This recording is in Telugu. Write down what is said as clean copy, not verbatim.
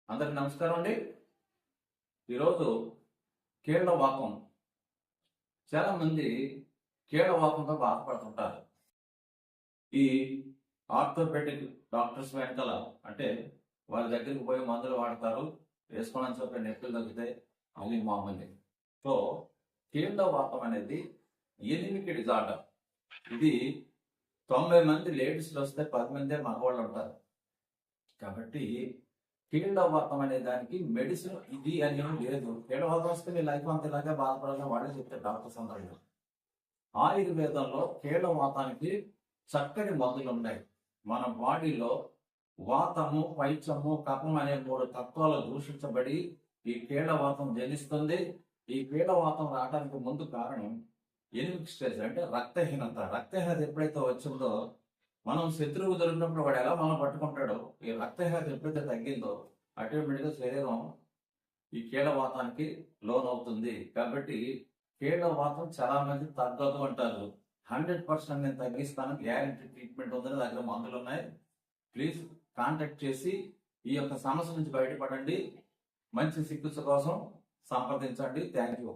అందరికి నమస్కారం అండి. ఈరోజు కీళ్లవాతం. చాలా మంది కీళ్లవాతంతో బాధపడుతుంటారు. ఈ ఆర్థోపెడిక్ డాక్టర్స్ వెనకాల అంటే వాళ్ళ దగ్గరికి పోయి మందులు వాడతారు, వేసుకోవడానికి చెప్పే నొప్పులు తగ్గితే అవి మామూలు. సో కీళ్లవాతం అనేది ఎనిమిక్ డిజార్డర్. ఇది 90 మంది లేడీస్లో వస్తే 10 మందే మగవాళ్ళు ఉంటారు. కాబట్టి కీళ్లవాతం అనే దానికి మెడిసిన్ ఇది అని లేదు. కీళ్లవాతం వస్తే మీ లైఫ్ అంత ఇలాగే బాధపడాలని వాడే చెప్తారు డాక్టర్స్ అందరూ. ఆయుర్వేదంలో కీళ్లవాతానికి చక్కని మందులు ఉన్నాయి. మన బాడీలో వాతము, పైచము, కఫం అనే 3 తత్వాలు దూషించబడి ఈ కీళ్లవాతం జనిస్తుంది. ఈ కీళ్లవాతం రావడానికి ముందు కారణం ఎనిమిక్ స్టేజ్ అంటే రక్తహీనత. రక్తహీనత ఎప్పుడైతే వచ్చిందో మనం శత్రువు దొరికినప్పుడు వాడు ఎలా మనం పట్టుకుంటాడో, ఈ రక్తహీనత ఎప్పుడైతే తగ్గిందో ఆటోమేటిక్గా శరీరం ఈ కీళ్లవాతానికి లోనవుతుంది. కాబట్టి కీళ్లవాతం చాలా మంది తగ్గదు అంటారు. 100% నేను తగ్గిస్తాను, గ్యారంటీ ట్రీట్మెంట్ ఉందని దగ్గర మందులు ఉన్నాయి. ప్లీజ్ కాంటాక్ట్ చేసి ఈ యొక్క సమస్య నుంచి బయటపడండి. మంచి చికిత్స కోసం సంప్రదించండి. Thank you.